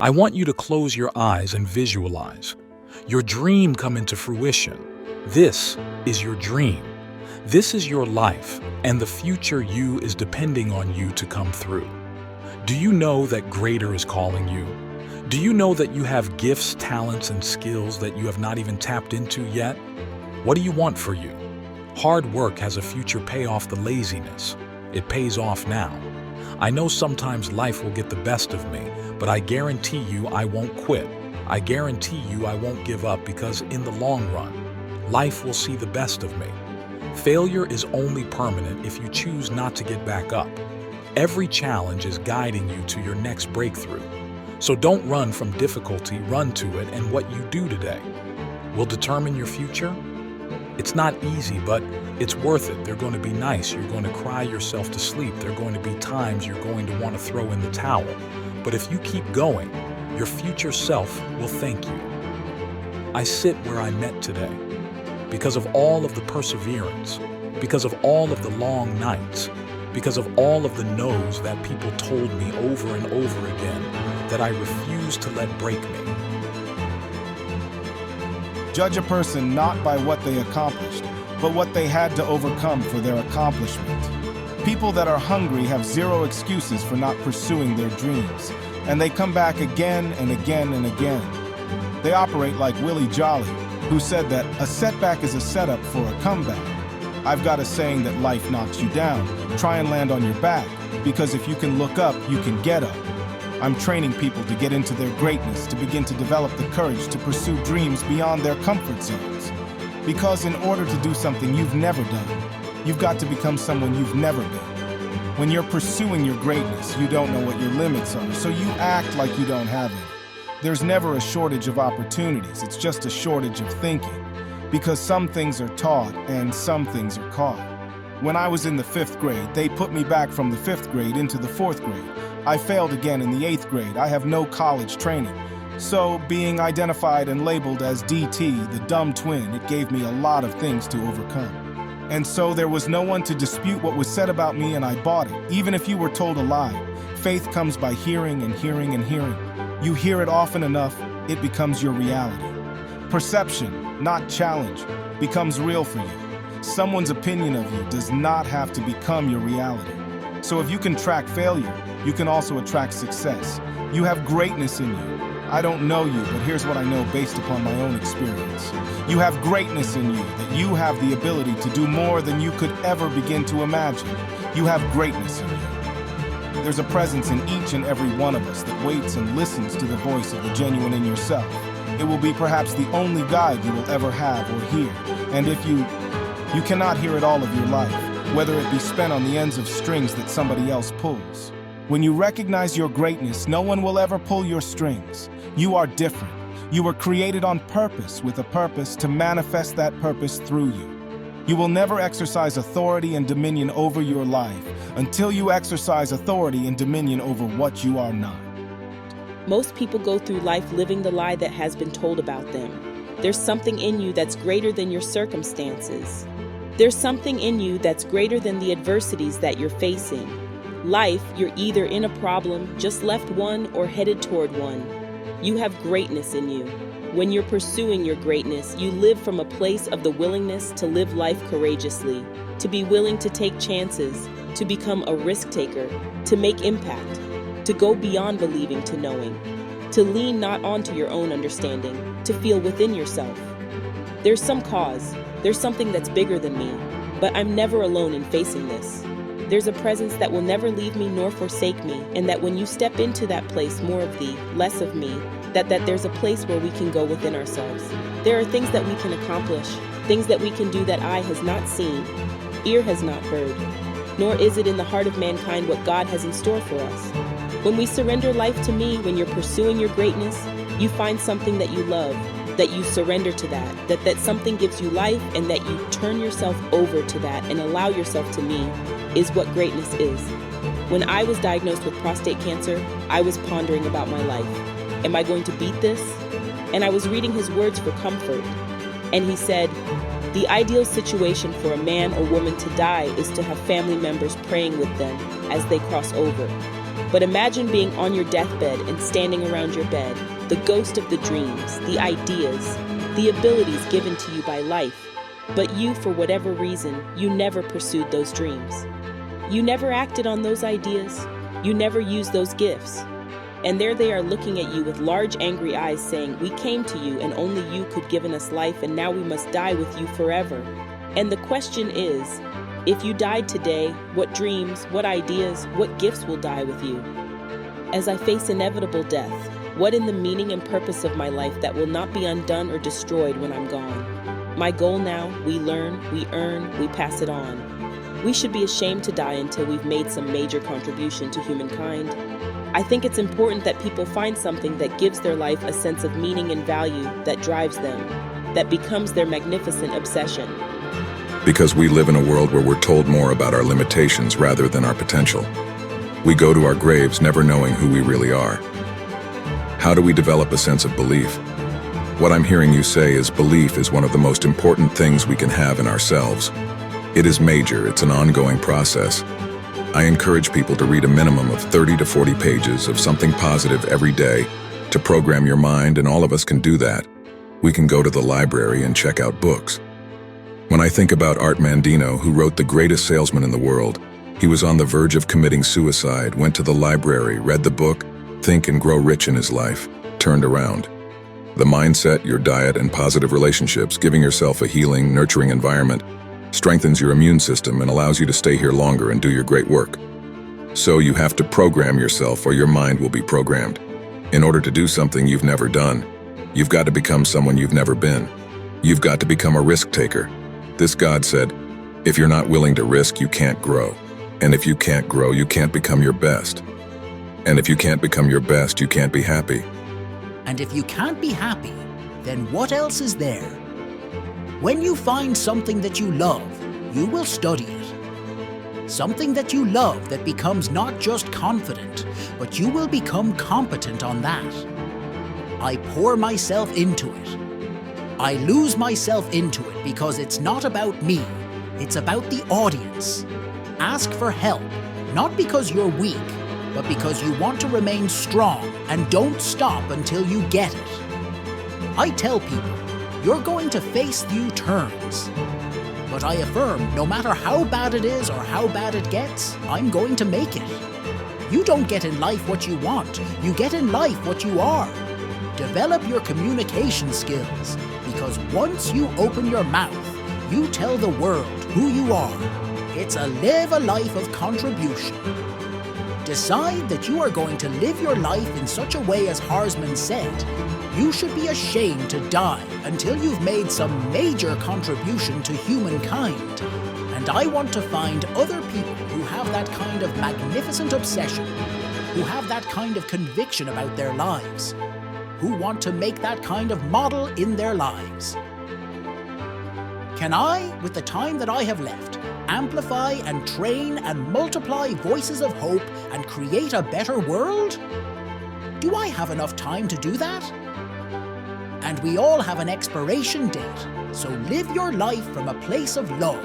I want you to close your eyes and visualize your dream come into fruition. This is your dream. This is your life, and the future you is depending on you to come through. Do you know that greater is calling you? Do you know that you have gifts, talents, and skills that you have not even tapped into yet? What do you want for you? Hard work has a future payoff the laziness. It pays off now. I know sometimes life will get the best of me, but I guarantee you I won't quit. I guarantee you I won't give up, because in the long run, life will see the best of me. Failure is only permanent if you choose not to get back up. Every challenge is guiding you to your next breakthrough. So don't run from difficulty, run to it, and what you do today will determine your future. It's not easy, but it's worth it. They're going to be nice. You're going to cry yourself to sleep. There are going to be times you're going to want to throw in the towel. But if you keep going, your future self will thank you. I sit where I met today because of all of the perseverance, because of all of the long nights, because of all of the no's that people told me over and over again that I refuse to let break me. Judge a person not by what they accomplished, but what they had to overcome for their accomplishment. People that are hungry have zero excuses for not pursuing their dreams, and they come back again and again and again. They operate like Willie Jolly, who said that a setback is a setup for a comeback. I've got a saying that life knocks you down. Try and land on your back, because if you can look up, you can get up. I'm training people to get into their greatness, to begin to develop the courage to pursue dreams beyond their comfort zones. Because in order to do something you've never done, you've got to become someone you've never been. When you're pursuing your greatness, you don't know what your limits are, so you act like you don't have any. There's never a shortage of opportunities, it's just a shortage of thinking. Because some things are taught and some things are caught. When I was in the 5th grade, they put me back from the 5th grade into the 4th grade. I failed again in the 8th grade. I have no college training. So, being identified and labeled as DT, the dumb twin, it gave me a lot of things to overcome. And so there was no one to dispute what was said about me, and I bought it, even if you were told a lie. Faith comes by hearing and hearing and hearing. You hear it often enough, it becomes your reality. Perception, not challenge, becomes real for you. Someone's opinion of you does not have to become your reality. So if you can track failure, you can also attract success. You have greatness in you. I don't know you, but here's what I know based upon my own experience. You have greatness in you, that you have the ability to do more than you could ever begin to imagine. You have greatness in you. There's a presence in each and every one of us that waits and listens to the voice of the genuine in yourself. It will be perhaps the only guide you will ever have or hear. And if you cannot hear it all of your life, whether it be spent on the ends of strings that somebody else pulls. When you recognize your greatness, no one will ever pull your strings. You are different. You were created on purpose, with a purpose to manifest that purpose through you. You will never exercise authority and dominion over your life until you exercise authority and dominion over what you are not. Most people go through life living the lie that has been told about them. There's something in you that's greater than your circumstances. There's something in you that's greater than the adversities that you're facing. Life, you're either in a problem, just left one, or headed toward one. You have greatness in you. When you're pursuing your greatness, you live from a place of the willingness to live life courageously, to be willing to take chances, to become a risk taker, to make impact, to go beyond believing to knowing, to lean not onto your own understanding, to feel within yourself. There's some cause, there's something that's bigger than me, but I'm never alone in facing this. There's a presence that will never leave me nor forsake me, and that when you step into that place, more of thee, less of me, that there's a place where we can go within ourselves. There are things that we can accomplish, things that we can do that eye has not seen, ear has not heard, nor is it in the heart of mankind what God has in store for us. When we surrender life to me, when you're pursuing your greatness, you find something that you love, that you surrender to that something gives you life, and that you turn yourself over to that and allow yourself to me, is what greatness is. When I was diagnosed with prostate cancer, I was pondering about my life. Am I going to beat this? And I was reading his words for comfort. And he said, the ideal situation for a man or woman to die is to have family members praying with them as they cross over. But imagine being on your deathbed and standing around your bed, the ghost of the dreams, the ideas, the abilities given to you by life. But you, for whatever reason, you never pursued those dreams. You never acted on those ideas. You never used those gifts. And there they are looking at you with large angry eyes saying, "We came to you and only you could give us life, and now we must die with you forever." And the question is, if you died today, what dreams, what ideas, what gifts will die with you? As I face inevitable death, what in the meaning and purpose of my life that will not be undone or destroyed when I'm gone? My goal now, we learn, we earn, we pass it on. We should be ashamed to die until we've made some major contribution to humankind. I think it's important that people find something that gives their life a sense of meaning and value that drives them, that becomes their magnificent obsession. Because we live in a world where we're told more about our limitations rather than our potential. We go to our graves never knowing who we really are. How do we develop a sense of belief? What I'm hearing you say is belief is one of the most important things we can have in ourselves. It is major, it's an ongoing process. I encourage people to read a minimum of 30 to 40 pages of something positive every day to program your mind, and all of us can do that. We can go to the library and check out books. When I think about Art Mandino, who wrote The Greatest Salesman in the World, he was on the verge of committing suicide, went to the library, read the book, Think and Grow Rich in his life, turned around. The mindset, your diet, and positive relationships, giving yourself a healing, nurturing environment, strengthens your immune system and allows you to stay here longer and do your great work. So you have to program yourself or your mind will be programmed. In order to do something you've never done, you've got to become someone you've never been. You've got to become a risk taker. This God said, if you're not willing to risk, you can't grow. And if you can't grow, you can't become your best. And if you can't become your best, you can't be happy. And if you can't be happy, then what else is there? When you find something that you love, you will study it. Something that you love that becomes not just confident, but you will become competent on that. I pour myself into it. I lose myself into it because it's not about me, it's about the audience. Ask for help, not because you're weak, but because you want to remain strong and don't stop until you get it. I tell people, you're going to face few turns. But I affirm, no matter how bad it is or how bad it gets, I'm going to make it. You don't get in life what you want, you get in life what you are. Develop your communication skills, because once you open your mouth, you tell the world who you are. It's live a life of contribution. Decide that you are going to live your life in such a way as Harsman said. You should be ashamed to die until you've made some major contribution to humankind. And I want to find other people who have that kind of magnificent obsession, who have that kind of conviction about their lives, who want to make that kind of model in their lives. Can I, with the time that I have left, amplify and train and multiply voices of hope and create a better world? Do I have enough time to do that? And we all have an expiration date, so live your life from a place of love.